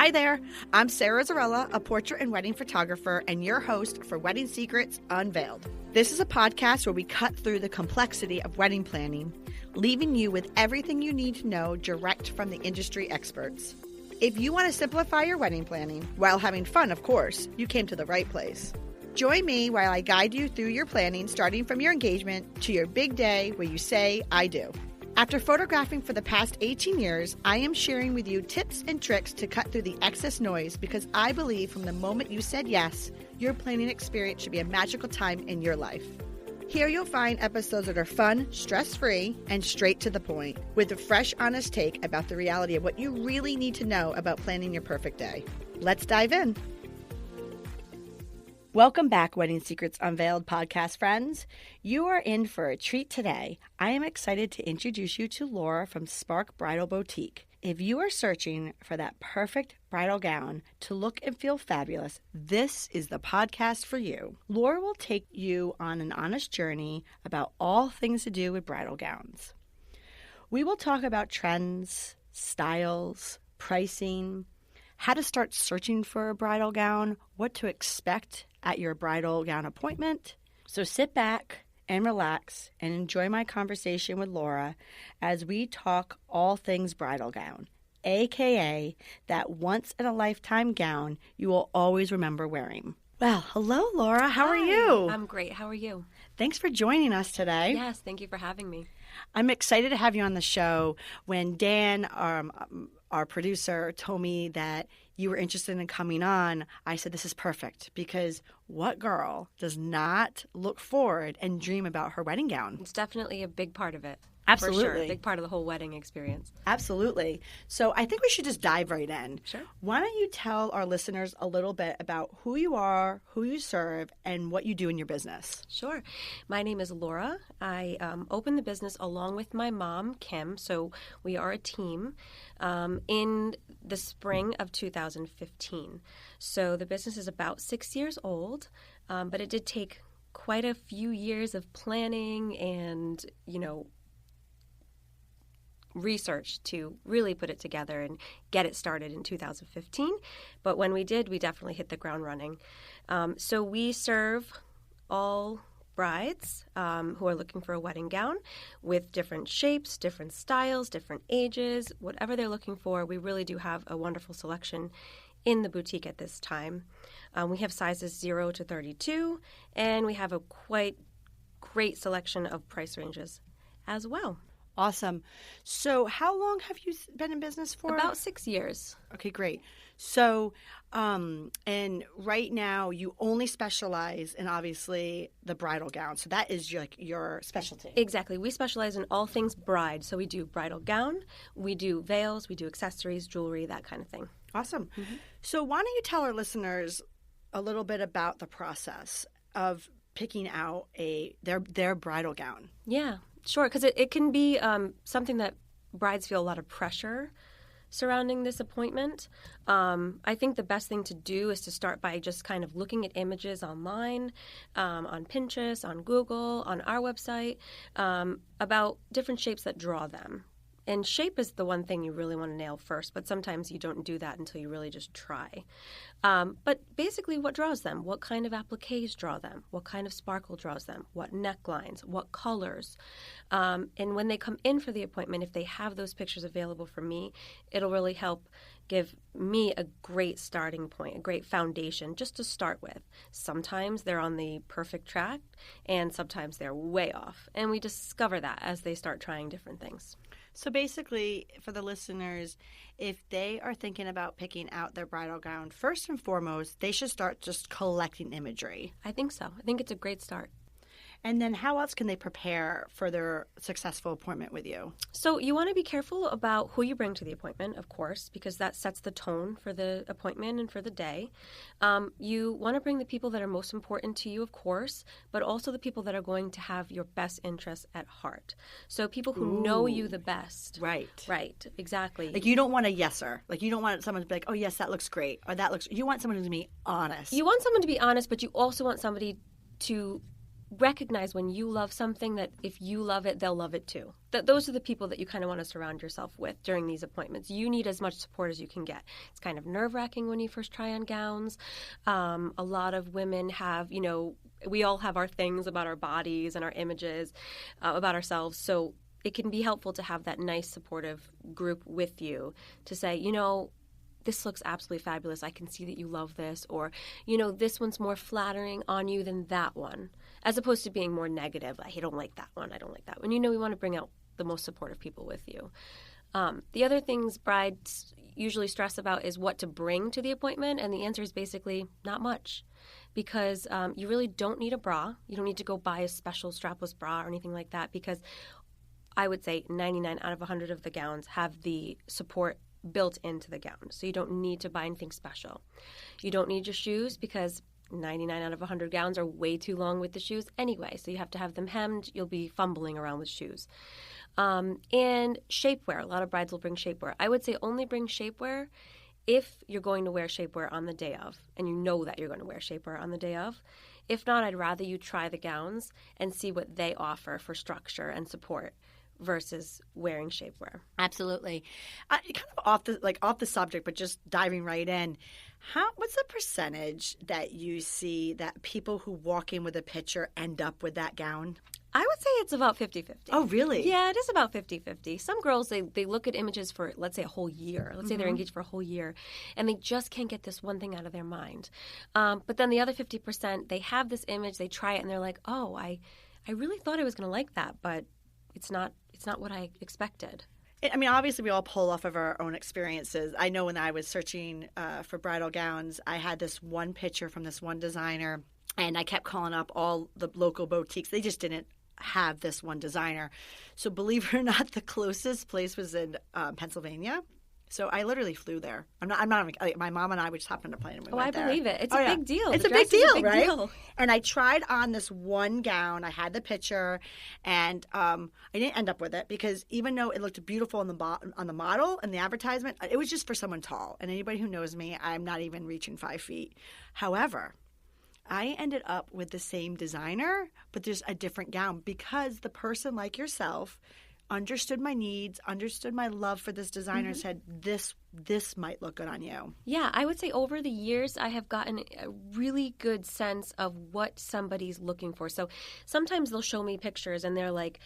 Hi there, I'm Sarah Zarella, a portrait and wedding photographer and your host for Wedding Secrets Unveiled. This is a podcast where we cut through the complexity of wedding planning, leaving you with everything you need to know direct from the industry experts. If you want to simplify your wedding planning, while having fun, of course, you came to the right place. Join me while I guide you through your planning, starting from your engagement to your big day where you say, I do. After photographing for the past 18 years, I am sharing with you tips and tricks to cut through the excess noise because I believe from the moment you said yes, your planning experience should be a magical time in your life. Here you'll find episodes that are fun, stress-free, and straight to the point, with a fresh, honest take about the reality of what you really need to know about planning your perfect day. Let's dive in. Welcome back, Wedding Secrets Unveiled podcast friends. You are in for a treat today. I am excited to introduce you to Laura from Spark Bridal Boutique. If you are searching for that perfect bridal gown to look and feel fabulous, this is the podcast for you. Laura will take you on an honest journey about all things to do with bridal gowns. We will talk about trends, styles, pricing, how to start searching for a bridal gown, what to expect at your bridal gown appointment. So sit back and relax and enjoy my conversation with Laura as we talk all things bridal gown, aka that once-in-a-lifetime gown you will always remember wearing. Well, hello, Laura. How are you? I'm great. How are you? Thanks for joining us today. Yes, thank you for having me. I'm excited to have you on the show. When Dan, our producer, told me that you were interested in coming on, I said, this is perfect, because what girl does not look forward and dream about her wedding gown? It's definitely a big part of it. Absolutely. For sure. A big part of the whole wedding experience. Absolutely. So I think we should just dive right in. Sure. Why don't you tell our listeners a little bit about who you are, who you serve, and what you do in your business? Sure. My name is Laura. I opened the business along with my mom, Kim. So we are a team in the spring of 2015. So the business is about 6 years old, but it did take quite a few years of planning and, research to really put it together and get it started in 2015. But when we did, we definitely hit the ground running. So we serve all brides who are looking for a wedding gown with different shapes, different styles, different ages, whatever they're looking for. We really do have a wonderful selection in the boutique at this time. We have sizes 0 to 32, and we have a quite great selection of price ranges as well. Awesome. So how long have you been in business for? About 6 years. Okay, great. So, and right now you only specialize in obviously the bridal gown. So that is your specialty. Exactly. We specialize in all things bride. So we do bridal gown, we do veils, we do accessories, jewelry, that kind of thing. Awesome. Mm-hmm. So why don't you tell our listeners a little bit about the process of picking out their bridal gown? Yeah. Sure, because it can be something that brides feel a lot of pressure surrounding this appointment. I think the best thing to do is to start by just kind of looking at images online, on Pinterest, on Google, on our website, about different shapes that draw them. And shape is the one thing you really want to nail first, but sometimes you don't do that until you really just try. But basically, what draws them? What kind of appliques draw them? What kind of sparkle draws them? What necklines? What colors? And when they come in for the appointment, if they have those pictures available for me, it'll really help give me a great starting point, a great foundation just to start with. Sometimes they're on the perfect track, and sometimes they're way off. And we discover that as they start trying different things. So basically, for the listeners, if they are thinking about picking out their bridal gown, first and foremost, they should start just collecting imagery. I think so. I think it's a great start. And then how else can they prepare for their successful appointment with you? So you want to be careful about who you bring to the appointment, of course, because that sets the tone for the appointment and for the day. You want to bring the people that are most important to you, of course, but also the people that are going to have your best interests at heart. So people who know you the best. Right. Right, exactly. Like you don't want a yeser. Like you don't want someone to be like, oh, yes, that looks great. Or that looks, you want someone to be honest. You want someone to be honest, but you also want somebody to recognize when you love something that if you love it, they'll love it too. Those are the people that you kind of want to surround yourself with during these appointments. You need as much support as you can get. It's kind of nerve-wracking when you first try on gowns. A lot of women have, we all have our things about our bodies and our images about ourselves. So it can be helpful to have that nice supportive group with you to say, this looks absolutely fabulous. I can see that you love this. Or, this one's more flattering on you than that one. As opposed to being more negative. I don't like that one. I don't like that one. We want to bring out the most supportive people with you. The other things brides usually stress about is what to bring to the appointment. And the answer is basically not much. Because you really don't need a bra. You don't need to go buy a special strapless bra or anything like that. Because I would say 99 out of 100 of the gowns have the support built into the gown. So you don't need to buy anything special. You don't need your shoes because 99 out of 100 gowns are way too long with the shoes anyway. So you have to have them hemmed. You'll be fumbling around with shoes. And shapewear. A lot of brides will bring shapewear. I would say only bring shapewear if you're going to wear shapewear on the day of, and you know that you're going to wear shapewear on the day of. If not, I'd rather you try the gowns and see what they offer for structure and support versus wearing shapewear. Absolutely. Kind of off the subject, but just diving right in. What's the percentage that you see that people who walk in with a picture end up with that gown? I would say it's about 50-50. Oh, really? Yeah, it is about 50-50. Some girls, they look at images for, let's say, a whole year. Let's say they're engaged for a whole year, and they just can't get this one thing out of their mind. But then the other 50%, they have this image, they try it, and they're like, oh, I really thought I was going to like that, but it's not what I expected. I mean, obviously, we all pull off of our own experiences. I know when I was searching for bridal gowns, I had this one picture from this one designer, and I kept calling up all the local boutiques. They just didn't have this one designer. So believe it or not, the closest place was in Pennsylvania. So I literally flew there. I'm not. My mom and I just hopped on a plane and we went there. I believe it. It's a big deal. It's a big deal, right? And I tried on this one gown. I had the picture, and I didn't end up with it because even though it looked beautiful on the model and the advertisement, it was just for someone tall. And anybody who knows me, I'm not even reaching 5 feet. However, I ended up with the same designer, but there's a different gown because the person like yourself understood my needs, understood my love for this designer, and said, this might look good on you. Yeah, I would say over the years, I have gotten a really good sense of what somebody's looking for. So sometimes they'll show me pictures and they're like,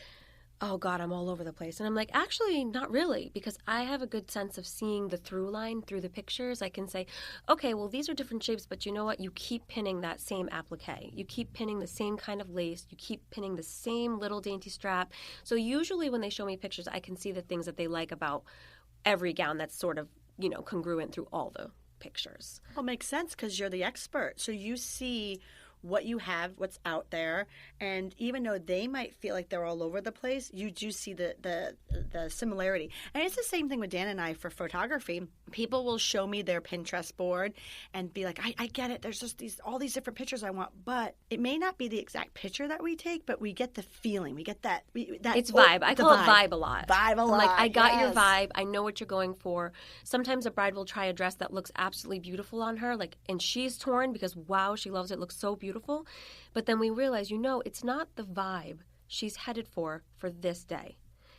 oh, God, I'm all over the place. And I'm like, actually, not really, because I have a good sense of seeing the through line through the pictures. I can say, okay, well, these are different shapes, but you know what? You keep pinning that same applique. You keep pinning the same kind of lace. You keep pinning the same little dainty strap. So usually when they show me pictures, I can see the things that they like about every gown that's sort of, congruent through all the pictures. Well, it makes sense because you're the expert. So you see what you have, what's out there, and even though they might feel like they're all over the place, you do see the similarity. And it's the same thing with Dan and I for photography. People will show me their Pinterest board and be like, I get it. There's just all these different pictures I want, but it may not be the exact picture that we take, but we get the feeling. We get that it's vibe. I call it vibe a lot. Vibe a lot. Like, I got your vibe. I know what you're going for. Sometimes a bride will try a dress that looks absolutely beautiful on her, and she's torn because, wow, she loves it. It looks so beautiful. But then we realize, it's not the vibe she's headed for this day.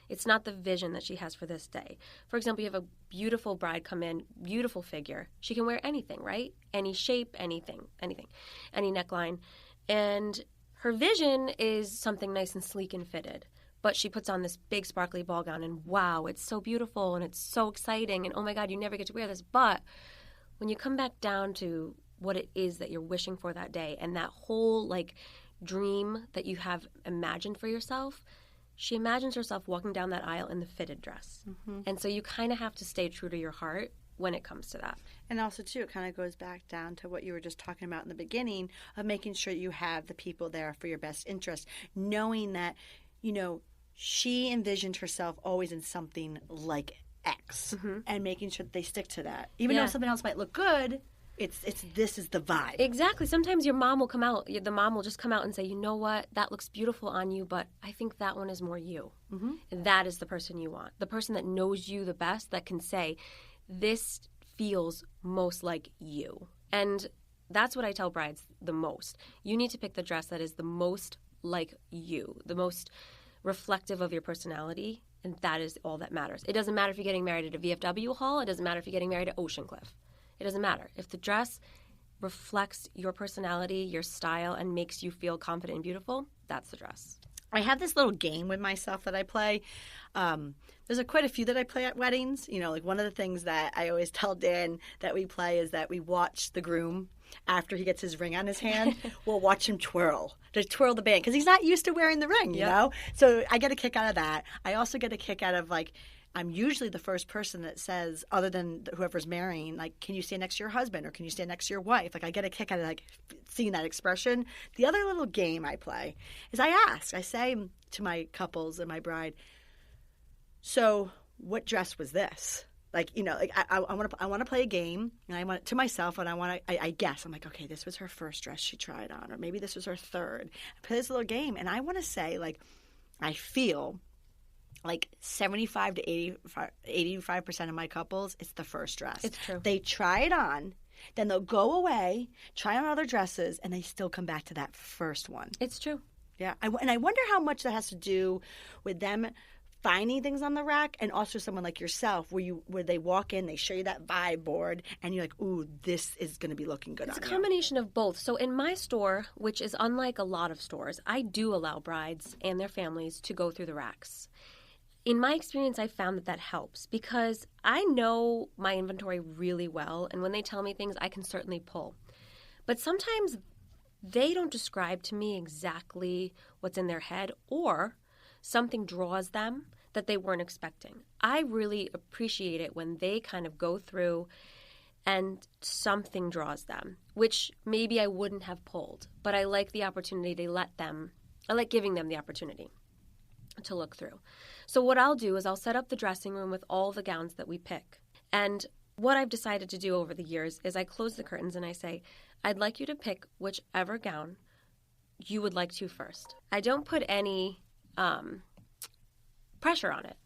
It's not the vision that she has for this day. For example, you have a beautiful bride come in, beautiful figure. She can wear anything, right? Any shape, anything, any neckline. And her vision is something nice and sleek and fitted. But she puts on this big sparkly ball gown and wow, it's so beautiful and it's so exciting and oh my God, you never get to wear this. But when you come back down to what it is that you're wishing for that day and that whole dream that you have imagined for yourself, she imagines herself walking down that aisle in the fitted dress. Mm-hmm. And so you kind of have to stay true to your heart when it comes to that. And also, too, it kind of goes back down to what you were just talking about in the beginning of making sure you have the people there for your best interest, knowing that, she envisioned herself always in something like X and making sure that they stick to that. Even though something else might look good, this is the vibe. Exactly. Sometimes your mom will come out, the mom will just come out and say, you know what, that looks beautiful on you, but I think that one is more you. Mm-hmm. And that is the person you want. The person that knows you the best, that can say, this feels most like you. And that's what I tell brides the most. You need to pick the dress that is the most like you, the most reflective of your personality, and that is all that matters. It doesn't matter if you're getting married at a VFW hall. It doesn't matter if you're getting married at Ocean Cliff. It doesn't matter. If the dress reflects your personality, your style, and makes you feel confident and beautiful, that's the dress. I have this little game with myself that I play. There's quite a few that I play at weddings. You know, like one of the things that I always tell Dan that we play is that we watch the groom after he gets his ring on his hand. We'll watch him twirl the band because he's not used to wearing the ring, you know? So I get a kick out of that. I also get a kick out of, like, I'm usually the first person that says, other than whoever's marrying, like, can you stand next to your husband or can you stand next to your wife? Like, I get a kick out of, like, seeing that expression. The other little game I play is I say to my couples and my bride, so what dress was this? Like, you know, like I want to play a game, and I want it to myself, and I guess. I'm like, okay, this was her first dress she tried on, or maybe this was her third. I play this little game, and I want to say, like, I feel like 75 to 85% of my couples, it's the first dress. It's true. They try it on, then they'll go away, try on other dresses, and they still come back to that first one. It's true. Yeah, and I wonder how much that has to do with them finding things on the rack, and also someone like yourself where they walk in, they show you that vibe board, and you're like, ooh, this is going to be looking good on you. It's a combination of both. So in my store, which is unlike a lot of stores, I do allow brides and their families to go through the racks. In my experience, I found that helps because I know my inventory really well, and when they tell me things, I can certainly pull. But sometimes they don't describe to me exactly what's in their head, or something draws them that they weren't expecting. I really appreciate it when they kind of go through and something draws them, which maybe I wouldn't have pulled, but I like the opportunity I like giving them the opportunity to look through. So what I'll do is I'll set up the dressing room with all the gowns that we pick. And what I've decided to do over the years is I close the curtains and I say, I'd like you to pick whichever gown you would like to first. I don't put any pressure on it.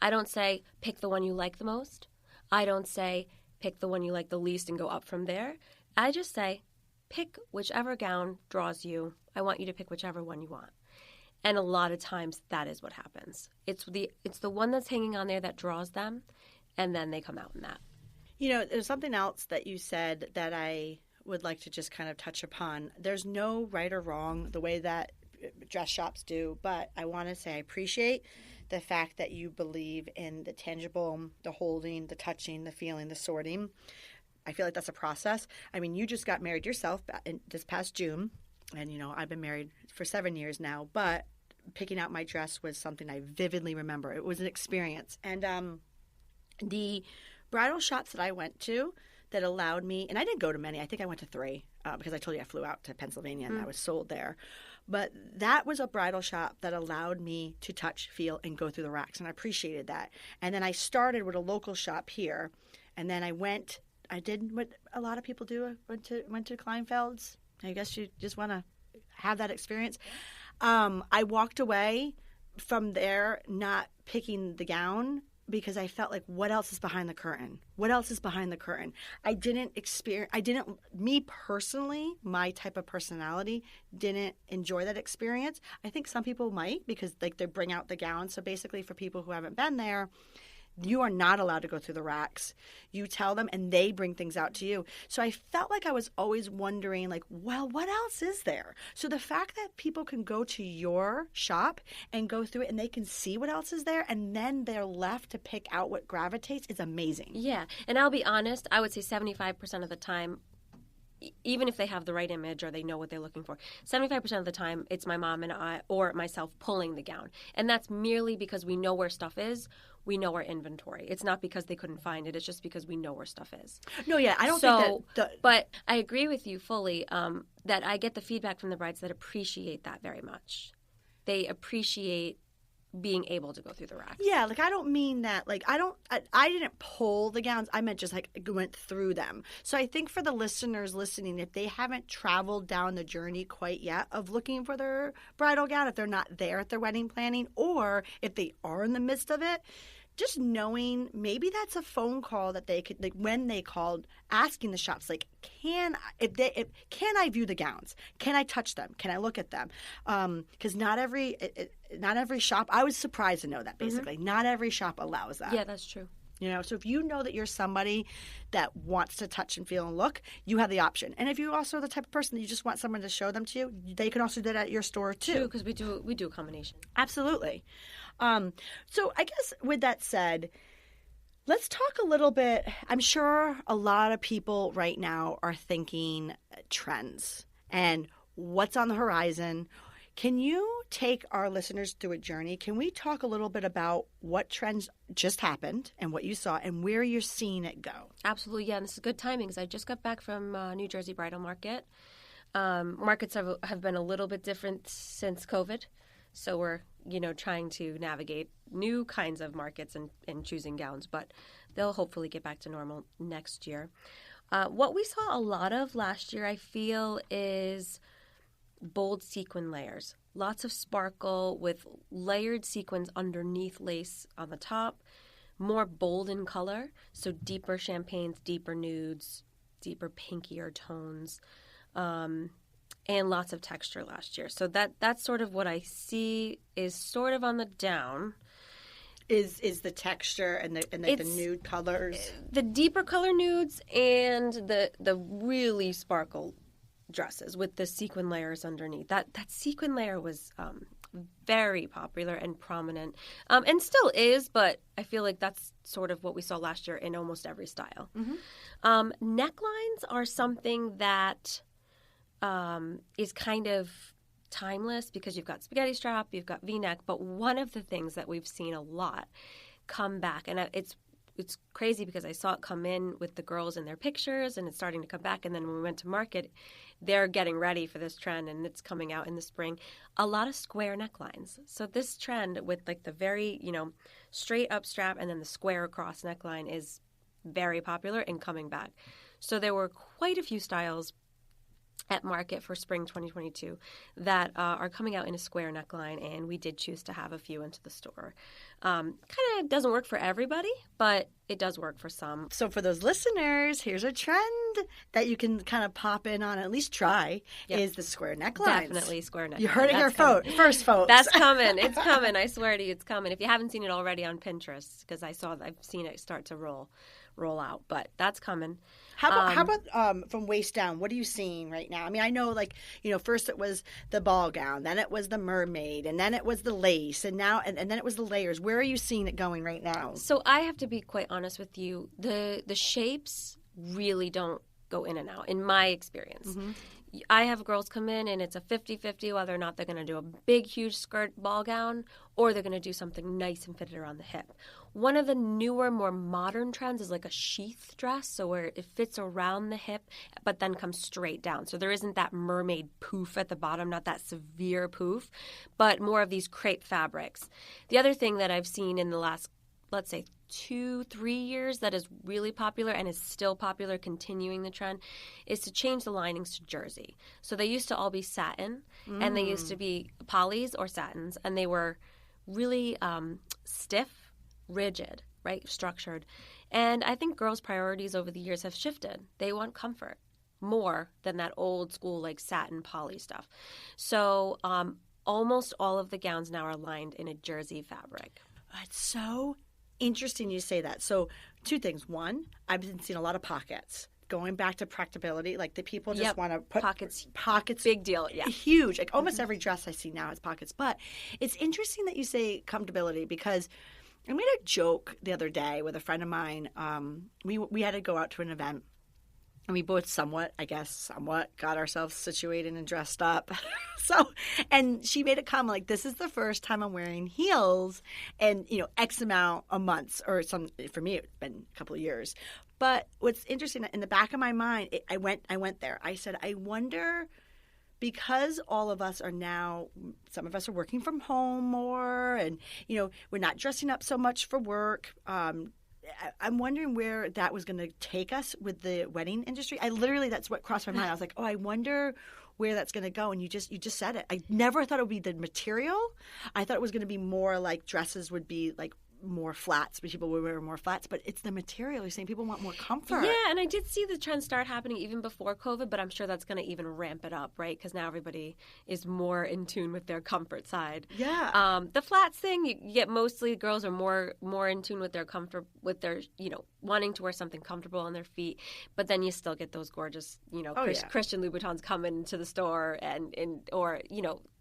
I don't say, pick the one you like the most. I don't say, pick the one you like the least and go up from there. I just say, pick whichever gown draws you. I want you to pick whichever one you want. And a lot of times that is what happens. It's the one that's hanging on there that draws them, and then they come out in that. You know, there's something else that you said that I would like to just kind of touch upon. There's no right or wrong the way that dress shops do, but I want to say I appreciate the fact that you believe in the tangible, the holding, the touching, the feeling, the sorting. I feel like that's a process. I mean, you just got married yourself this past June, and, you know, I've been married for 7 years now, but picking out my dress was something I vividly remember. It was an experience. And the bridal shops that I went to that allowed me, and I didn't go to many. I think I went to 3 because I told you I flew out to Pennsylvania and I was sold there. But that was a bridal shop that allowed me to touch, feel, and go through the racks, and I appreciated that. And then I started with a local shop here, and then I did what a lot of people do. I went to Kleinfeld's. I guess you just want to have that experience. I walked away from there not picking the gown because I felt like, what else is behind the curtain? What else is behind the curtain? Me personally, my type of personality didn't enjoy that experience. I think some people might because like they bring out the gown. So basically for people who haven't been there, you are not allowed to go through the racks. You tell them and they bring things out to you. So I felt like I was always wondering, like, well, what else is there? So the fact that people can go to your shop and go through it and they can see what else is there and then they're left to pick out what gravitates is amazing. Yeah. And I'll be honest, I would say 75% of the time, even if they have the right image or they know what they're looking for, 75% of the time it's my mom and I or myself pulling the gown. And that's merely because we know where stuff is. We know our inventory. It's not because they couldn't find it. It's just because we know where stuff is. No, yeah, I don't think that... But I agree with you fully that I get the feedback from the brides that appreciate that very much. They appreciate being able to go through the racks. Yeah, like I don't mean that. Like I didn't pull the gowns. I meant just like went through them. So I think for the listeners listening, if they haven't traveled down the journey quite yet of looking for their bridal gown, if they're not there at their wedding planning, or if they are in the midst of it, just knowing maybe that's a phone call that they could, like when they called, asking the shops, like, can I view the gowns? Can I touch them? Can I look at them? Because not every shop, I was surprised to know that basically. Not every shop allows that. Yeah, that's true. You know, so if you know that you're somebody that wants to touch and feel and look, you have the option. And if you also are the type of person that you just want someone to show them to you, they can also do that at your store too. True, because we do a combination. Absolutely. So I guess with that said, let's talk a little bit. I'm sure a lot of people right now are thinking trends and what's on the horizon. Can you take our listeners through a journey? Can we talk a little bit about what trends just happened and what you saw and where you're seeing it go? Absolutely, yeah. And this is good timing because I just got back from New Jersey Bridal Market. Markets have been a little bit different since COVID, so we're trying to navigate new kinds of markets and choosing gowns, but they'll hopefully get back to normal next year. What we saw a lot of last year, I feel, is bold sequin layers. Lots of sparkle with layered sequins underneath lace on the top. More bold in color, so deeper champagnes, deeper nudes, deeper pinkier tones, and lots of texture last year. So that's sort of what I see is sort of on the down. Is the texture and the nude colors, the deeper color nudes, and the really sparkle dresses with the sequin layers underneath. That sequin layer was very popular and prominent, and still is, but I feel like that's sort of what we saw last year in almost every style. Mm-hmm. Necklines are something that is kind of timeless because you've got spaghetti strap, you've got V-neck, but one of the things that we've seen a lot come back, and it's crazy because I saw it come in with the girls in their pictures and it's starting to come back, and then when we went to market, they're getting ready for this trend and it's coming out in the spring. A lot of square necklines. So this trend with like the very, straight up strap and then the square across neckline is very popular and coming back. So there were quite a few styles at market for spring 2022 that are coming out in a square neckline, and we did choose to have a few into the store. Kind of doesn't work for everybody, but it does work for some. So for those listeners, here's a trend that you can kind of pop in on, at least try, is the square necklines. Definitely square neckline. You heard it here first, folks. That's coming. It's coming. I swear to you, it's coming. If you haven't seen it already on Pinterest, because I've seen it start to roll out, but that's coming. How about from waist down? What are you seeing right now? I mean, I know, first it was the ball gown, then it was the mermaid, and then it was the lace, and now and then it was the layers. Where are you seeing it going right now? So I have to be quite honest with you. The shapes really don't go in and out, in my experience. Mm-hmm. I have girls come in and it's a 50-50 whether or not they're going to do a big, huge skirt ball gown or they're going to do something nice and fitted around the hip. One of the newer, more modern trends is like a sheath dress, so where it fits around the hip but then comes straight down. So there isn't that mermaid poof at the bottom, not that severe poof, but more of these crepe fabrics. The other thing that I've seen in the last, let's say, 2-3 years that is really popular and is still popular, continuing the trend, is to change the linings to jersey. So they used to all be satin, and they used to be polys or satins, and they were really stiff, rigid, right, structured. And I think girls' priorities over the years have shifted. They want comfort more than that old school like satin poly stuff. So almost all of the gowns now are lined in a jersey fabric. That's so interesting you say that. So two things. One, I've been seeing a lot of pockets. Going back to practicability, like the people just want to put pockets. Big deal. Yeah. Huge. Like almost every dress I see now has pockets. But it's interesting that you say comfortability because I made a joke the other day with a friend of mine. We had to go out to an event. And we both somewhat got ourselves situated and dressed up. And she made a comment like, this is the first time I'm wearing heels and, X amount of months or some, for me, it's been a couple of years. But what's interesting, in the back of my mind, I went there. I said, I wonder, because all of us are now, some of us are working from home more and, we're not dressing up so much for work. I'm wondering where that was going to take us with the wedding industry. That's what crossed my mind. I was like, oh, I wonder where that's going to go. And you just said it. I never thought it would be the material. I thought it was going to be more like dresses would be like more flats, but people will wear more flats, but it's the material. You're saying people want more comfort. Yeah, and I did see the trend start happening even before COVID, but I'm sure that's going to even ramp it up, right? Because now everybody is more in tune with their comfort side. Yeah. The flats thing, you get mostly girls are more in tune with their comfort, with their, wanting to wear something comfortable on their feet, but then you still get those gorgeous, Christian Louboutins coming into the store or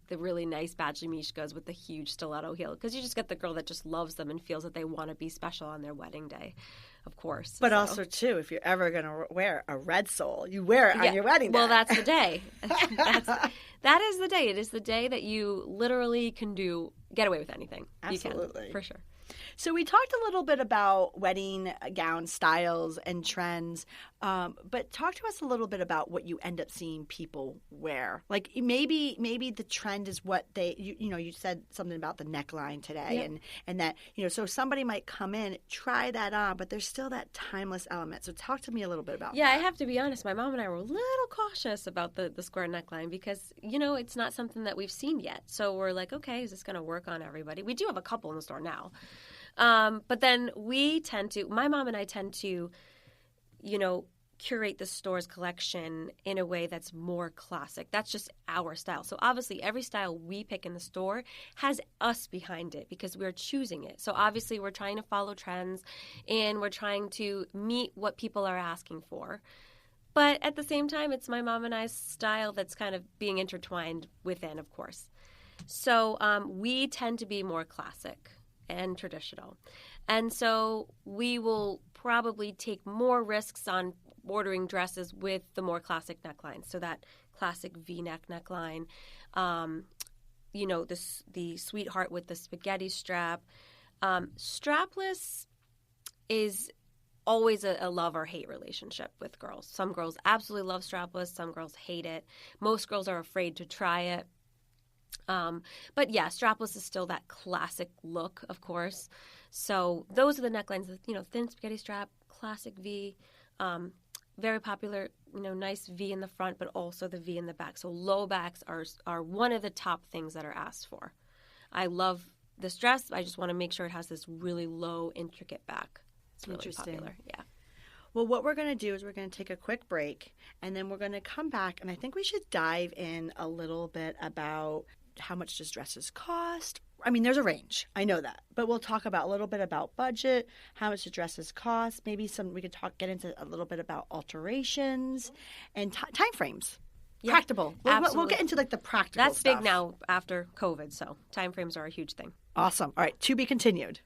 the really nice Badgley Mishkas with the huge stiletto heel, because you just get the girl that just loves them and feels that they want to be special on their wedding day, of course. But also, too, if you're ever going to wear a red sole, you wear it on your wedding day. Well, that's the day. That is the day. It is the day that you literally can get away with anything. Absolutely. You can, for sure. So we talked a little bit about wedding gown styles and trends, but talk to us a little bit about what you end up seeing people wear. Like maybe the trend is what you said something about the neckline today, and that so somebody might come in, try that on, but there's still that timeless element. So talk to me a little bit about that. Yeah, I have to be honest. My mom and I were a little cautious about the square neckline because it's not something that we've seen yet. So we're like, okay, is this going to work on everybody? We do have a couple in the store now. But then my mom and I tend to, curate the store's collection in a way that's more classic. That's just our style. So obviously every style we pick in the store has us behind it because we're choosing it. So obviously we're trying to follow trends and we're trying to meet what people are asking for. But at the same time, it's my mom and I's style that's kind of being intertwined within, of course. So we tend to be more classic and traditional. And so we will probably take more risks on ordering dresses with the more classic neckline. So that classic V-neck neckline, the sweetheart with the spaghetti strap. Strapless is always a love or hate relationship with girls. Some girls absolutely love strapless. Some girls hate it. Most girls are afraid to try it. But yeah, strapless is still that classic look, of course. So those are the necklines, thin spaghetti strap, classic V, very popular, nice V in the front, but also the V in the back. So low backs are one of the top things that are asked for. I love this dress. I just want to make sure it has this really low, intricate back. It's really popular. Yeah. Well, what we're going to do is we're going to take a quick break, and then we're going to come back, and I think we should dive in a little bit about how much does dresses cost. I mean, there's a range. I know that. But we'll talk about a little bit about budget, how much the dresses cost. Maybe we could get into a little bit about alterations and time frames. Yeah, practical. We'll get into the practical That's stuff. Big now after COVID, so time frames are a huge thing. Awesome. All right, to be continued.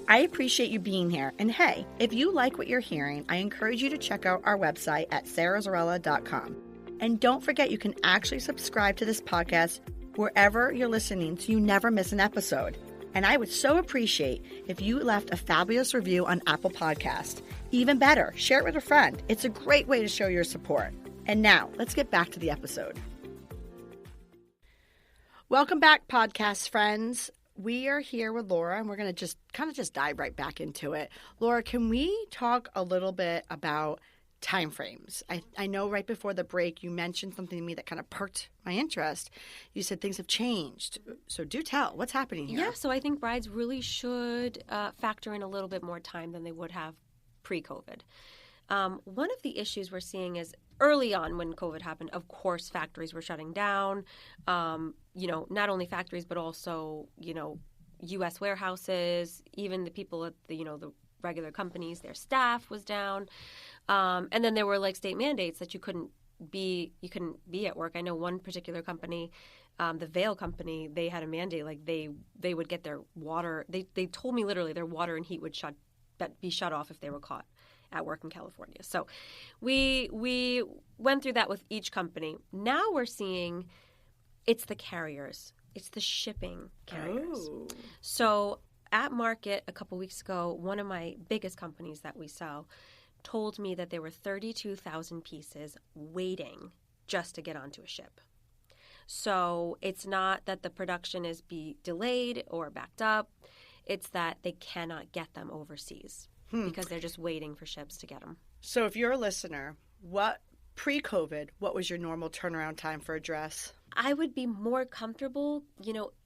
I appreciate you being here. And hey, if you like what you're hearing, I encourage you to check out our website at sarahzarella.com. And don't forget, you can actually subscribe to this podcast wherever you're listening so you never miss an episode. And I would so appreciate if you left a fabulous review on Apple Podcast. Even better, share it with a friend. It's a great way to show your support. And now, let's get back to the episode. Welcome back, podcast friends. We are here with Laura, and we're going to just dive right back into it. Laura, can we talk a little bit about time frames? I know right before the break you mentioned something to me that kind of perked my interest. You said things have changed. So do tell. What's happening here? Yeah, so I think brides really should factor in a little bit more time than they would have pre-COVID. One of the issues we're seeing is early on when COVID happened, of course, factories were shutting down. Not only factories, but also, U.S. warehouses, even the people at the regular companies, their staff was down. And then there were state mandates that you couldn't be at work. I know one particular company, the Vail company, they had a mandate, they would get their water. They told me literally their water and heat would be shut off if they were caught at work in California. So we went through that with each company. Now we're seeing it's the carriers. It's the shipping carriers. Oh. So at market a couple weeks ago, one of my biggest companies that we sell told me that there were 32,000 pieces waiting just to get onto a ship. So it's not that the production is delayed or backed up. It's that they cannot get them overseas because they're just waiting for ships to get them. So if you're a listener, pre-COVID, what was your normal turnaround time for a dress? I would be more comfortable,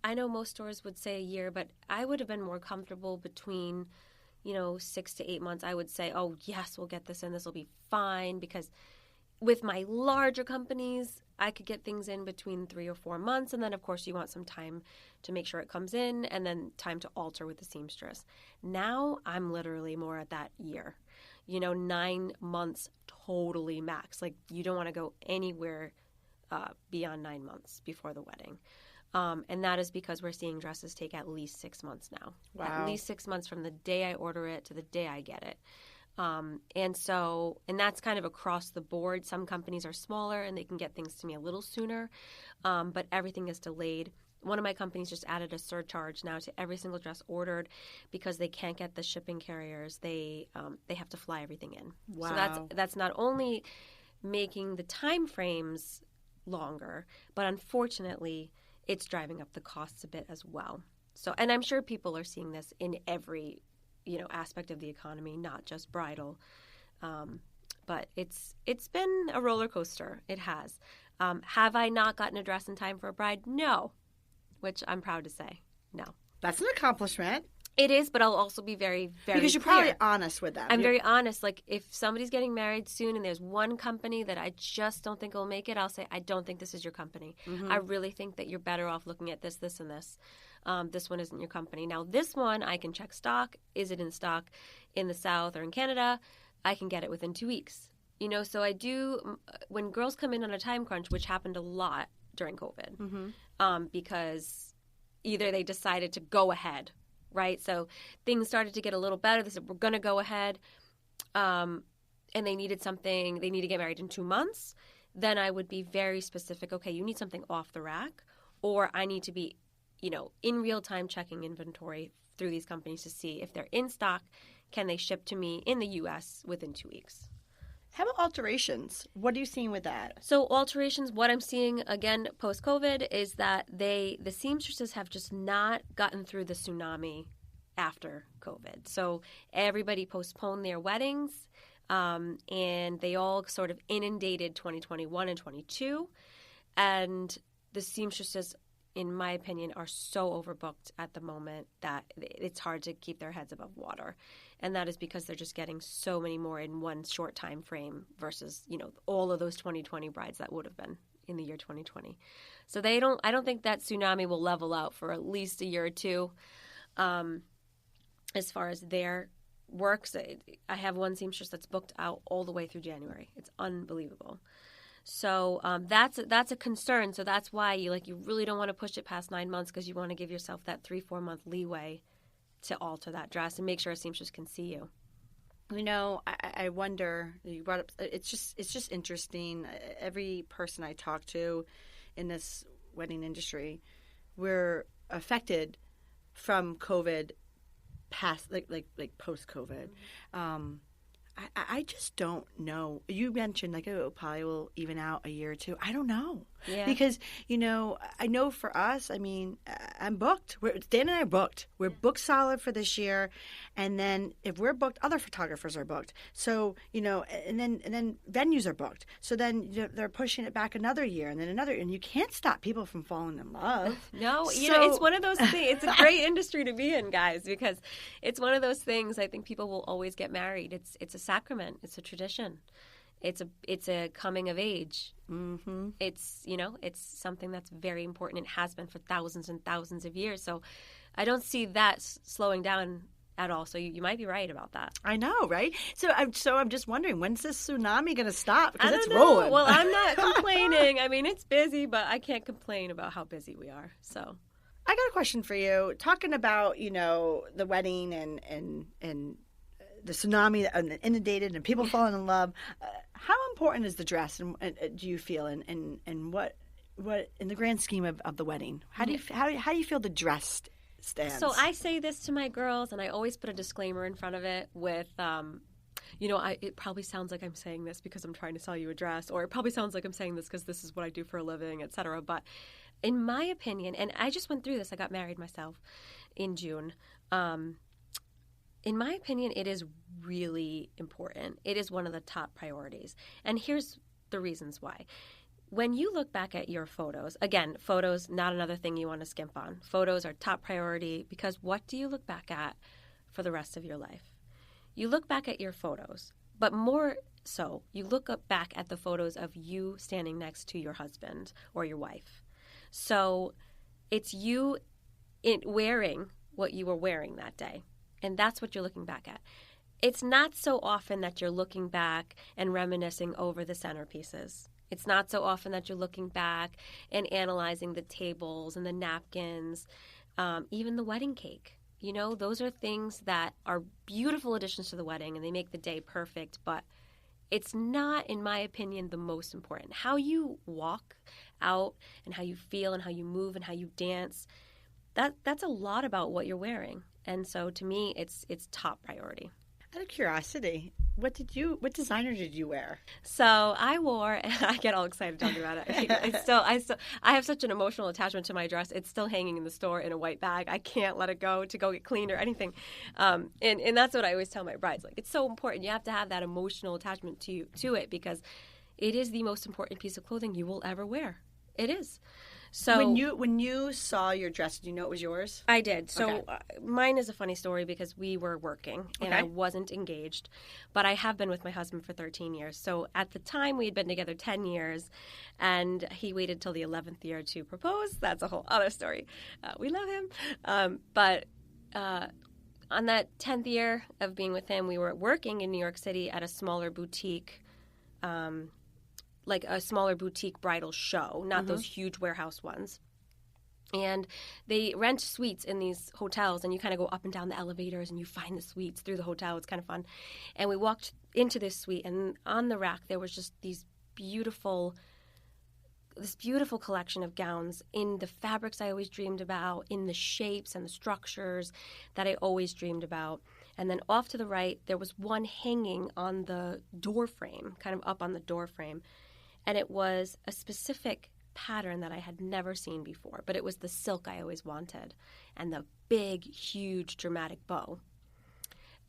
I know most stores would say a year, but I would have been more comfortable between, 6 to 8 months. I would say, oh, yes, we'll get this in. This will be fine. Because with my larger companies, I could get things in between 3 or 4 months. And then, of course, you want some time to make sure it comes in and then time to alter with the seamstress. Now I'm literally more at that year, 9 months totally max. Like, you don't want to go anywhere beyond 9 months before the wedding. And that is because we're seeing dresses take at least 6 months now. Wow. At least 6 months from the day I order it to the day I get it. And that's kind of across the board. Some companies are smaller and they can get things to me a little sooner, but everything is delayed. One of my companies just added a surcharge now to every single dress ordered because they can't get the shipping carriers. They have to fly everything in. Wow. So that's not only making the time frames longer, but unfortunately, it's driving up the costs a bit as well. So, and I'm sure people are seeing this in every, aspect of the economy, not just bridal. But it's been a roller coaster. It has. Have I not gotten a dress in time for a bride? No, which I'm proud to say. No. That's an accomplishment. It is, but I'll also be very, very because you're clear. probably honest with them. I'm very honest. Like, if somebody's getting married soon and there's one company that I just don't think will make it, I'll say, I don't think this is your company. Mm-hmm. I really think that you're better off looking at this, and this. This one isn't your company. Now, this one, I can check stock. Is it in stock in the South or in Canada? I can get it within 2 weeks. So I do, when girls come in on a time crunch, which happened a lot during COVID, mm-hmm. Because either they decided to go ahead, right? So things started to get a little better. They said, we're going to go ahead. And they needed something. They need to get married in 2 months. Then I would be very specific. Okay, you need something off the rack, or I need to be, in real time checking inventory through these companies to see if they're in stock. Can they ship to me in the U.S. within 2 weeks? How about alterations? What are you seeing with that? So alterations, what I'm seeing, again, post-COVID, is that the seamstresses have just not gotten through the tsunami after COVID. So everybody postponed their weddings, and they all sort of inundated 2021 and 22. And the seamstresses, in my opinion, are so overbooked at the moment that it's hard to keep their heads above water. And that is because they're just getting so many more in one short time frame versus, all of those 2020 brides that would have been in the year 2020. So I don't think that tsunami will level out for at least a year or two. As far as their works, I have one seamstress that's booked out all the way through January. It's unbelievable. So that's a concern. So that's why you really don't want to push it past 9 months, because you want to give yourself that 3-4 month leeway to alter that dress and make sure a seamstress can see you. I wonder. You brought up. It's just interesting. Every person I talk to in this wedding industry, we're affected from COVID, past like post COVID. Mm-hmm. I just don't know. You mentioned it probably will even out a year or two. I don't know. Yeah. Because, I know for us, I'm booked. Dan and I are booked. We're booked solid for this year. And then if we're booked, other photographers are booked. So, and then venues are booked. So then they're pushing it back another year and then another. And you can't stop people from falling in love. No, it's one of those things. It's a great industry to be in, guys, because it's one of those things. I think people will always get married. It's a sacrament. It's a tradition. It's a coming of age. Mm-hmm. It's something that's very important. It has been for thousands and thousands of years. So I don't see that slowing down at all. So you might be right about that. I know, right? So I'm just wondering, when's this tsunami going to stop? Because it's know. rolling. Well, I'm not complaining. It's busy, but I can't complain about how busy we are. So I got a question for you. Talking about the wedding and the tsunami and inundated and people falling in love. How important is the dress, and do you feel, and what in the grand scheme of the wedding? How do you feel the dress stands? So I say this to my girls, and I always put a disclaimer in front of it with, it probably sounds like I'm saying this because I'm trying to sell you a dress, or it probably sounds like I'm saying this because this is what I do for a living, etc. But in my opinion, and I just went through this. I got married myself in June. In my opinion, it is really important. It is one of the top priorities. And here's the reasons why. when you look back at your photos, again, photos, not another thing you want to skimp on. Photos are top priority because what do you look back at for the rest of your life? You look back at your photos, but more so, you look back at the photos of you standing next to your husband or your wife. So it's you wearing what you were wearing that day, and that's what you're looking back at. It's not so often that you're looking back and reminiscing over the centerpieces. It's not so often that you're looking back and analyzing the tables and the napkins, even the wedding cake. You know, those are things that are beautiful additions to the wedding and they make the day perfect, but it's not, in my opinion, the most important. How you walk out and how you feel and how you move and how you dance, that's a lot about what you're wearing. And so to me, it's top priority. Out of curiosity, what designer did you wear? So I wore, and I get all excited talking about it. I have such an emotional attachment to my dress. It's still hanging in the store in a white bag. I can't let it go to go get cleaned or anything. And that's what I always tell my brides. Like, it's so important. You have to have that emotional attachment to it because it is the most important piece of clothing you will ever wear. It is. So when you saw your dress, did you know it was yours? I did. So mine is a funny story because we were working and I wasn't engaged, but I have been with my husband for 13 years. So at the time we had been together 10 years and he waited till the 11th year to propose. That's a whole other story. We love him. But on that 10th year of being with him, we were working in New York City at a smaller boutique like a smaller boutique bridal show, not those huge warehouse ones. And they rent suites in these hotels, and you kind of go up and down the elevators, and you find the suites through the hotel. It's kind of fun. And we walked into this suite, and on the rack there was just this beautiful collection of gowns in the fabrics I always dreamed about, in the shapes and the structures that I always dreamed about. And then off to the right, there was one hanging on the door frame, kind of up on the door frame. And it was a specific pattern that I had never seen before, but it was the silk I always wanted and the big, huge, dramatic bow.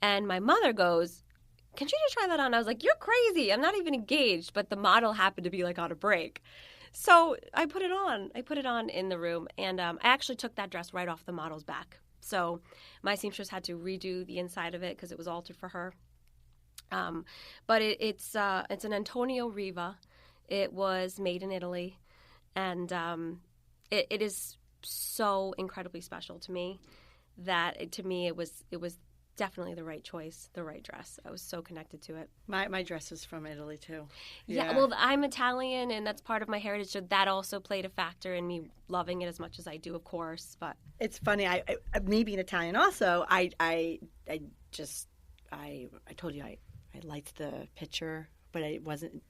And my mother goes, "Can you just try that on?" I was like, "You're crazy. I'm not even engaged." But the model happened to be like on a break. So I put it on. I put it on in the room, and I actually took that dress right off the model's back. So my seamstress had to redo the inside of it because it was altered for her. But it's an Antonio Riva. It was made in Italy, and it is so incredibly special to me that it was definitely the right choice, the right dress. I was so connected to it. My dress is from Italy too. Yeah, well, I'm Italian, and that's part of my heritage, so that also played a factor in me loving it as much as I do, of course. But it's funny. I me being Italian also. I told you I liked the picture, but it wasn't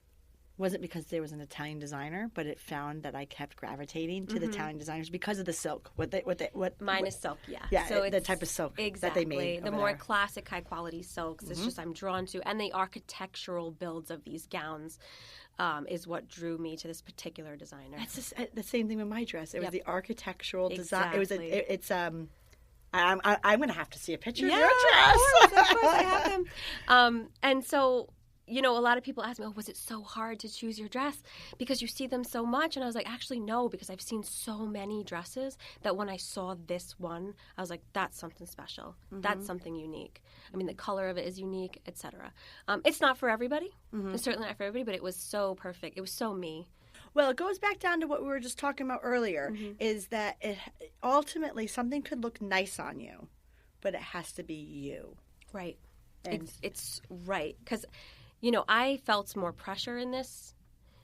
because there was an Italian designer, but it found that I kept gravitating to the Italian designers because of the silk. Mine is silk, yeah. Yeah, so the type of silk that they made. The more classic, high quality silks. It's just I'm drawn to, and the architectural builds of these gowns is what drew me to this particular designer. That's the same thing with my dress. It was the architectural design. Exactly. I'm going to have to see a picture of your dress. Of course, I have them. And so, you know, a lot of people ask me, "Oh, was it so hard to choose your dress because you see them so much?" And I was like, actually, no, because I've seen so many dresses that when I saw this one, I was like, that's something special. That's something unique. I mean, the color of it is unique, etc. It's not for everybody. It's certainly not for everybody, but it was so perfect. It was so me. Well, it goes back down to what we were just talking about earlier, is that ultimately something could look nice on you, but it has to be you. Right. It's right. Because, you know, I felt more pressure in this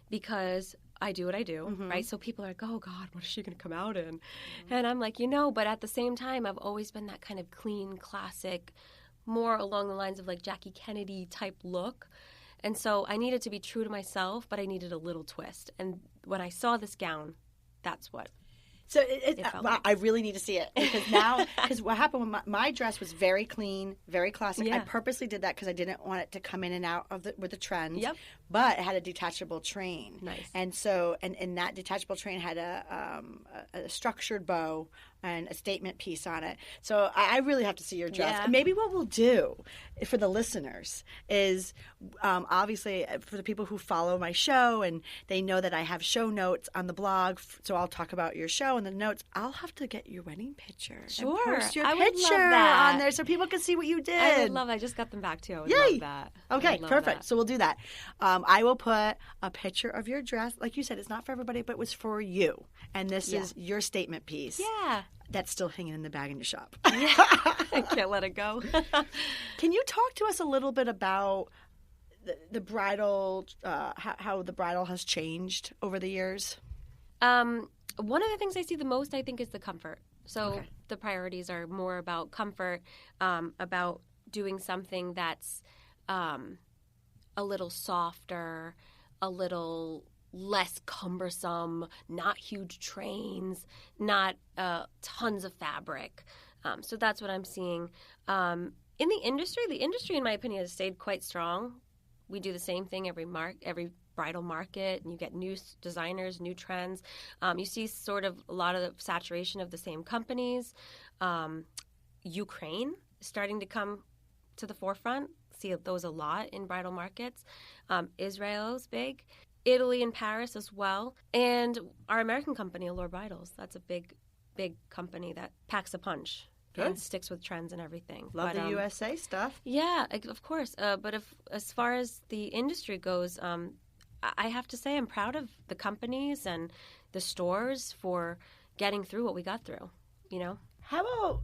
because I do what I do, right? So people are like, "Oh, God, what is she going to come out in?" And I'm like, but at the same time, I've always been that kind of clean, classic, more along the lines of like Jackie Kennedy type look. And so I needed to be true to myself, but I needed a little twist. And when I saw this gown, that's what. So I really need to see it because what happened when my dress was very clean, very classic. Yeah. I purposely did that because I didn't want it to come in and out with the trends. Yep. But it had a detachable train. Nice. And so and that detachable train had a structured bow and a statement piece on it. So I really have to see your dress. Yeah. And maybe what we'll do for the listeners is obviously for the people who follow my show and they know that I have show notes on the blog. So I'll talk about your show and the notes. I'll have to get your wedding picture. Sure. And post your I would picture love that. on there so people can see what you did. I would love that. I just got them back too. I would Yay. love that. Okay, love perfect. that. So we'll do that. I will put a picture of your dress. Like you said, it's not for everybody, but it was for you. And this is your statement piece. Yeah. That's still hanging in the bag in your shop. Yeah. I can't let it go. Can you talk to us a little bit about the bridal, how the bridal has changed over the years? One of the things I see the most, I think, is the comfort. So the priorities are more about comfort, about doing something that's a little softer, a little less cumbersome, not huge trains, not tons of fabric. So that's what I'm seeing. In the industry, in my opinion, has stayed quite strong. We do the same thing every bridal market, and you get new designers, new trends. You see sort of a lot of the saturation of the same companies. Ukraine is starting to come to the forefront. See those a lot in bridal markets. Israel is big. Italy and Paris as well. And our American company, Allure Bridals, that's a big company that packs a punch. Good. And sticks with trends and everything. Love the USA stuff. Yeah, of course. But as far as the industry goes, I have to say I'm proud of the companies and the stores for getting through what we got through, you know? How about,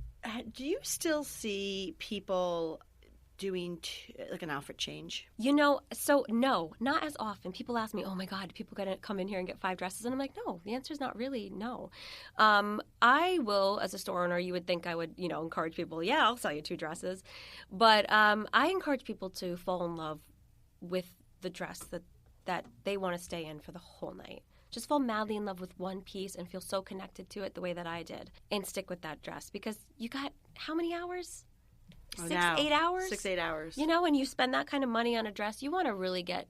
do you still see people doing like an outfit change? You know, so no, not as often. People ask me, oh my God, people going to come in here and get 5 dresses? And I'm like, no, the answer is not really no. I will, as a store owner, you would think I would, encourage people, yeah, I'll sell you 2 dresses. But I encourage people to fall in love with the dress that they want to stay in for the whole night. Just fall madly in love with one piece and feel so connected to it the way that I did. And stick with that dress because you got how many hours? 6, 8 hours? 6, 8 hours. And you spend that kind of money on a dress, you want to really get,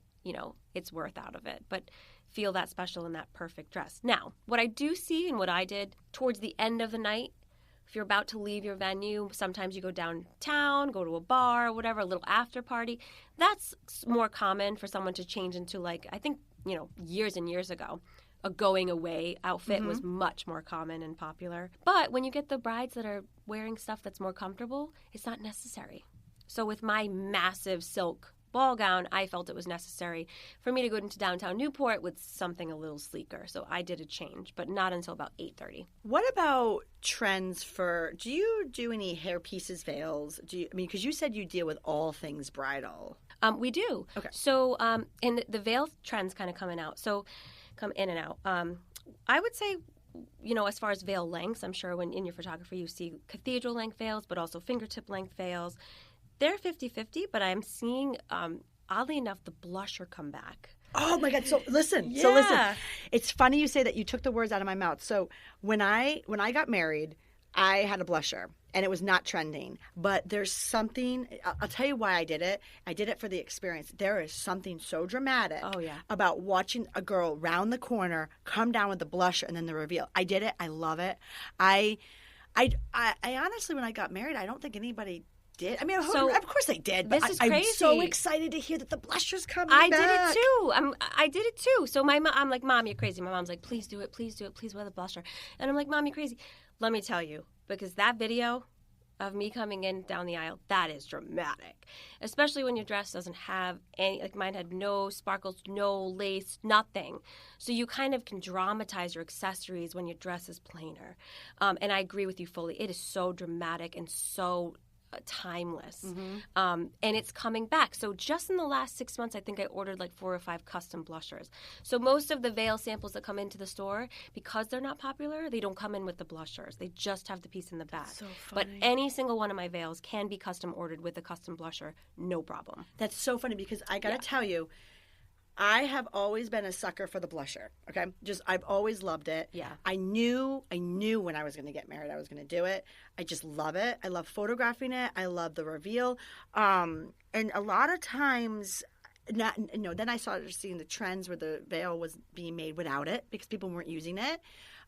its worth out of it. But feel that special in that perfect dress. Now, what I do see and what I did towards the end of the night, if you're about to leave your venue, sometimes you go downtown, go to a bar, whatever, a little after party. That's more common for someone to change into, like, I think, years and years ago, a going away outfit was much more common and popular. But when you get the brides that are wearing stuff that's more comfortable, it's not necessary. So with my massive silk ball gown, I felt it was necessary for me to go into downtown Newport with something a little sleeker. So I did a change, but not until about 8:30. What about trends do you do any hair pieces, veils? Because you said you deal with all things bridal. We do. Okay. So, and the veil trends kind of coming out. So come in and out. I would say, as far as veil lengths, I'm sure when in your photography you see cathedral length veils, but also fingertip length veils. They're 50-50, but I'm seeing, oddly enough, the blusher come back. Oh my God! So listen. It's funny you say that. You took the words out of my mouth. So when I got married, I had a blusher, and it was not trending. But there's something. I'll tell you why I did it. I did it for the experience. There is something so dramatic about watching a girl round the corner, come down with the blusher, and then the reveal. I did it. I love it. I honestly, when I got married, I don't think anybody did. I mean, of course they did. But this is crazy. I'm so excited to hear that the blusher's coming back. I did it too. So I'm like, Mom, you're crazy. My mom's like, please do it. Please do it. Please wear the blusher. And I'm like, Mom, you're crazy. Let me tell you, because that video of me coming in down the aisle, that is dramatic. Especially when your dress doesn't have any, like mine had no sparkles, no lace, nothing. So you kind of can dramatize your accessories when your dress is plainer. And I agree with you fully. It is so dramatic and so timeless. And it's coming back. So just in the last 6 months, I think I ordered like 4 or 5 custom blushers. So most of the veil samples that come into the store, because they're not popular, they don't come in with the blushers. They just have the piece in the back. So funny. But any single one of my veils can be custom ordered with a custom blusher, no problem. That's so funny because I got to tell you, I have always been a sucker for the blusher, okay? I've always loved it. Yeah. I knew when I was going to get married I was going to do it. I just love it. I love photographing it. I love the reveal. And a lot of times, then I started seeing the trends where the veil was being made without it because people weren't using it.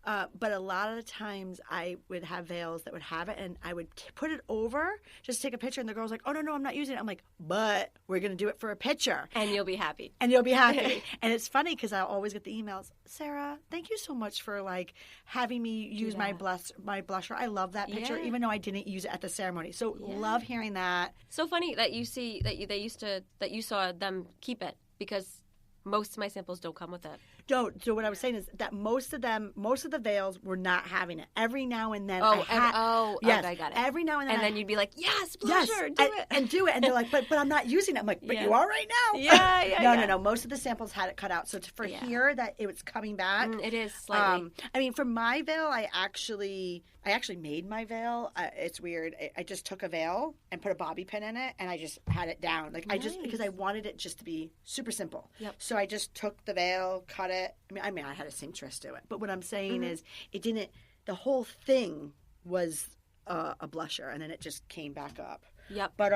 But a lot of the times I would have veils that would have it, and I would put it over, just take a picture, and the girl's like, oh, no, I'm not using it. I'm like, but we're going to do it for a picture. And you'll be happy. And you'll be happy. And it's funny because I'll always get the emails, Sarah, thank you so much for like having me use my blusher. I love that picture, even though I didn't use it at the ceremony. So love hearing that. So funny that you see that you saw them keep it, because most of my samples don't come with it. Don't. So what I was saying is that most of the veils were not having it. Every now and then, yes, okay, I got it. Every now and then, and then you'd be like, yes, blusher, do it. And they're like, but I'm not using it. I'm like, but you are right now. No. Most of the samples had it cut out. So for here that it was coming back, it is slightly. I mean, for my veil, I actually made my veil. It's weird. I just took a veil and put a bobby pin in it, and I just had it down. Like because I wanted it just to be super simple. Yep. So I just took the veil, cut it. I mean, I had a seamstress do it. But what I'm saying is, it didn't. The whole thing was a blusher, and then it just came back up. Yep. But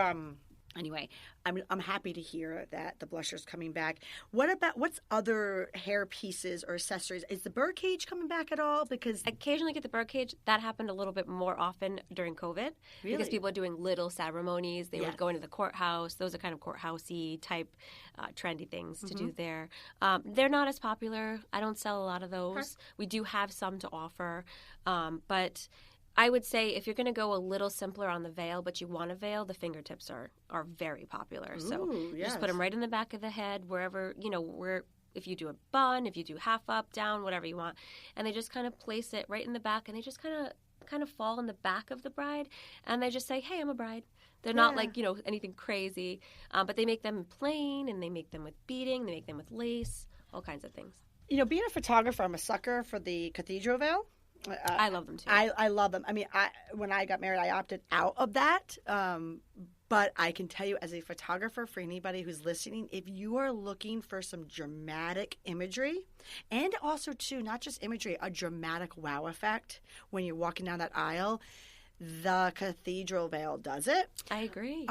anyway, I'm happy to hear that the blusher's coming back. What's other hair pieces or accessories? Is the birdcage coming back at all? Because I occasionally get the birdcage. That happened a little bit more often during COVID. Really? Because people are doing little ceremonies. They would go into the courthouse. Those are kind of courthousey type trendy things to do there. They're not as popular. I don't sell a lot of those. Huh. We do have some to offer, but I would say if you're going to go a little simpler on the veil, but you want a veil, the fingertips are very popular. So just put them right in the back of the head, wherever, if you do a bun, if you do half up, down, whatever you want. And they just kind of place it right in the back, and they just kind of fall in the back of the bride. And they just say, hey, I'm a bride. They're not like, anything crazy. But they make them plain, and they make them with beading. They make them with lace, all kinds of things. Being a photographer, I'm a sucker for the cathedral veil. I love them too. I love them. I mean, when I got married, I opted out of that. But I can tell you, as a photographer, for anybody who's listening, if you are looking for some dramatic imagery, and also too, not just imagery, a dramatic wow effect when you're walking down that aisle, the cathedral veil does it. I agree.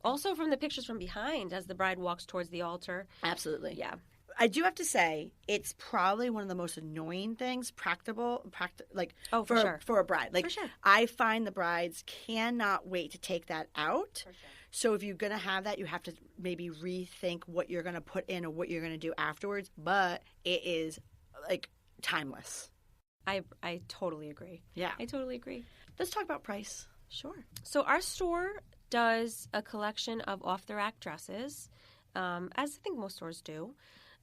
Also from the pictures from behind as the bride walks towards the altar. Absolutely. Yeah. I do have to say, it's probably one of the most annoying things, for a bride. Like, for sure. I find the brides cannot wait to take that out. For sure. So if you're going to have that, you have to maybe rethink what you're going to put in or what you're going to do afterwards. But it is, like, timeless. I totally agree. Yeah. I totally agree. Let's talk about price. Sure. So our store does a collection of off-the-rack dresses, as I think most stores do.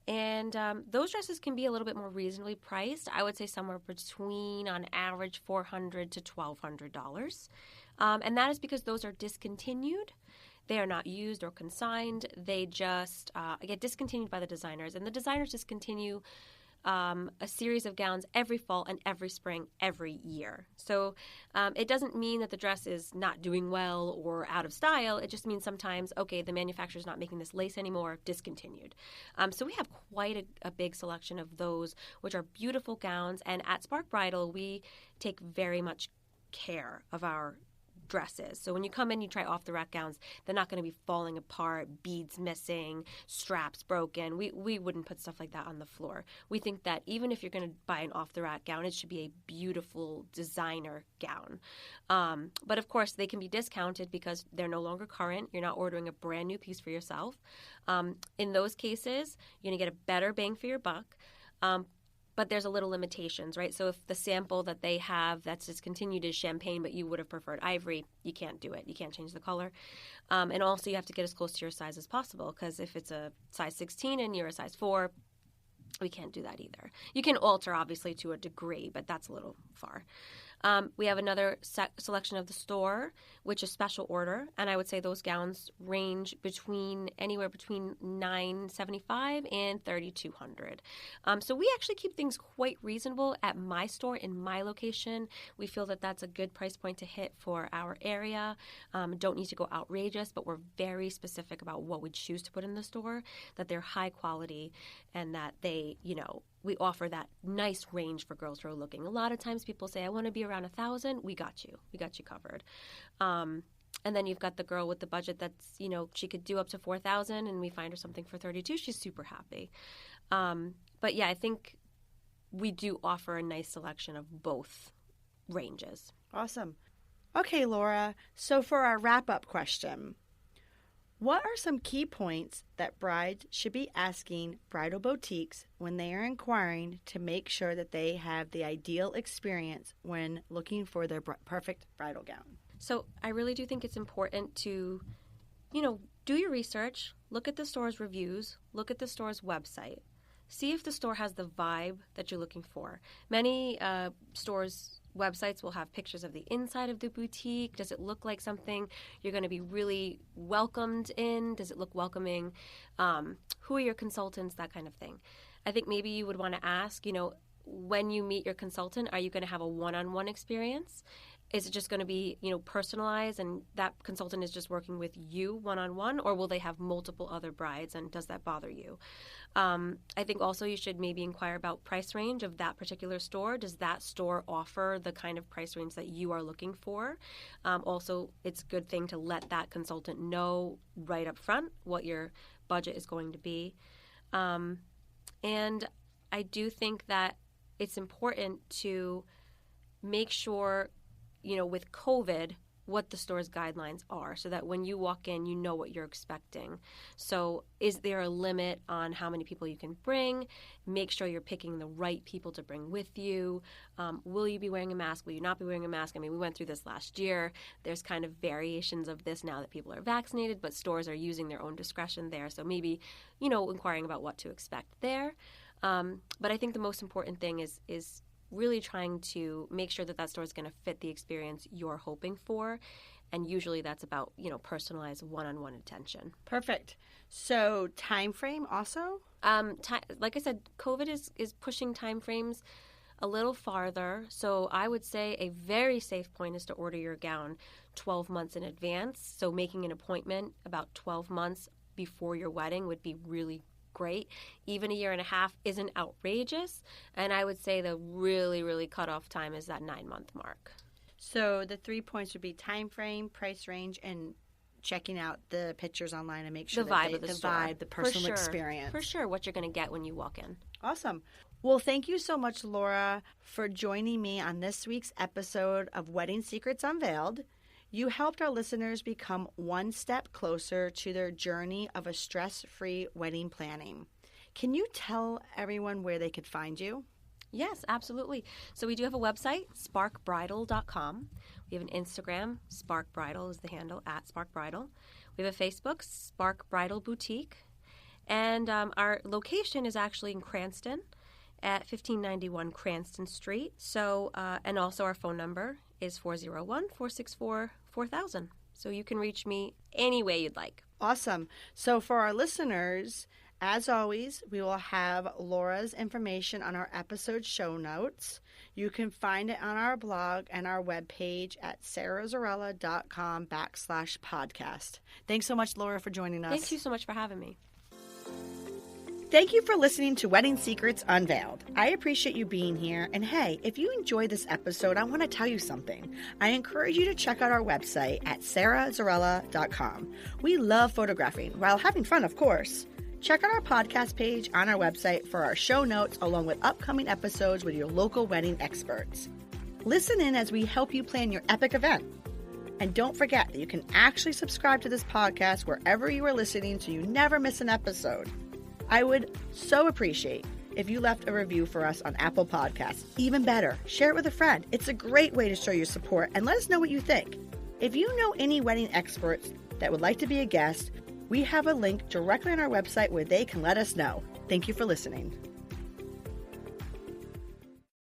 And those dresses can be a little bit more reasonably priced. I would say somewhere between, on average, $400 to $1,200. And that is because those are discontinued. They are not used or consigned. They just get discontinued by the designers. And the designers discontinue a series of gowns every fall and every spring every year. So it doesn't mean that the dress is not doing well or out of style. It just means sometimes, okay, the manufacturer's not making this lace anymore, discontinued. So we have quite a big selection of those, which are beautiful gowns. And at Spark Bridal, we take very much care of our dresses. So when you come in, you try off-the-rack gowns, they're not going to be falling apart, beads missing, straps broken. We wouldn't put stuff like that on the floor. We think that even if you're going to buy an off-the-rack gown, it should be a beautiful designer gown. But of course, they can be discounted because they're no longer current. You're not ordering a brand new piece for yourself. In those cases, you're going to get a better bang for your buck. But there's a little limitations, right? So if the sample that they have that's discontinued is champagne, but you would have preferred ivory, you can't do it. You can't change the color. And also you have to get as close to your size as possible, because if it's a size 16 and you're a size 4, we can't do that either. You can alter, obviously, to a degree, but that's a little far. We have another selection of the store, which is special order, and I would say those gowns range anywhere between $975 and $3,200. So we actually keep things quite reasonable at my store in my location. We feel that that's a good price point to hit for our area. Don't need to go outrageous, but we're very specific about what we choose to put in the store, that they're high quality, and that they, we offer that nice range for girls who are looking. A lot of times people say, I want to be around $1,000. We got you. We got you covered. And then you've got the girl with the budget that's, she could do up to $4,000, and we find her something for $32,000. She's super happy. But yeah, I think we do offer a nice selection of both ranges. Awesome. Okay, Laura, so for our wrap-up question, what are some key points that brides should be asking bridal boutiques when they are inquiring to make sure that they have the ideal experience when looking for their perfect bridal gown? So I really do think it's important to, do your research, look at the store's reviews, look at the store's website, see if the store has the vibe that you're looking for. Many stores' websites will have pictures of the inside of the boutique. Does it look like something you're going to be really welcomed in? Does it look welcoming? Who are your consultants? That kind of thing. I think maybe you would want to ask, when you meet your consultant, are you going to have a one-on-one experience? Is it just going to be, personalized and that consultant is just working with you one-on-one, or will they have multiple other brides, and does that bother you? I think also you should maybe inquire about price range of that particular store. Does that store offer the kind of price range that you are looking for? Also, it's a good thing to let that consultant know right up front what your budget is going to be. And I do think that it's important to make sure, with COVID, what the store's guidelines are so that when you walk in, you know what you're expecting. So is there a limit on how many people you can bring? Make sure you're picking the right people to bring with you. Will you be wearing a mask? Will you not be wearing a mask? I mean, we went through this last year. There's kind of variations of this now that people are vaccinated, but stores are using their own discretion there. So maybe, inquiring about what to expect there. But I think the most important thing is really trying to make sure that store is going to fit the experience you're hoping for. And usually that's about, personalized one-on-one attention. Perfect. So time frame also? Like I said, COVID is pushing time frames a little farther. So I would say a very safe point is to order your gown 12 months in advance. So making an appointment about 12 months before your wedding would be really great. Even a year and a half isn't outrageous. And I would say the really, really cutoff time is that 9-month mark. So the 3 points would be time frame, price range, and checking out the pictures online and make sure the vibe of the store. Vibe, the personal experience. For sure, what you're going to get when you walk in. Awesome. Well, thank you so much, Laura, for joining me on this week's episode of Wedding Secrets Unveiled. You helped our listeners become one step closer to their journey of a stress-free wedding planning. Can you tell everyone where they could find you? Yes, absolutely. So we do have a website, sparkbridal.com. We have an Instagram, Spark Bridal is the handle, @SparkBridal. We have a Facebook, Spark Bridal Boutique. And our location is actually in Cranston at 1591 Cranston Street. So, and also our phone number is 401-464-4000. So you can reach me any way you'd like. Awesome. So for our listeners, as always, we will have Laura's information on our episode show notes. You can find it on our blog and our webpage at sarahzarella.com/podcast. Thanks so much, Laura, for joining us. Thank you so much for having me. Thank you for listening to Wedding Secrets Unveiled. I appreciate you being here. And hey, if you enjoyed this episode, I want to tell you something. I encourage you to check out our website at sarahzarella.com. We love photographing while having fun, of course. Check out our podcast page on our website for our show notes along with upcoming episodes with your local wedding experts. Listen in as we help you plan your epic event. And don't forget that you can actually subscribe to this podcast wherever you are listening so you never miss an episode. I would so appreciate if you left a review for us on Apple Podcasts. Even better, share it with a friend. It's a great way to show your support and let us know what you think. If you know any wedding experts that would like to be a guest, we have a link directly on our website where they can let us know. Thank you for listening.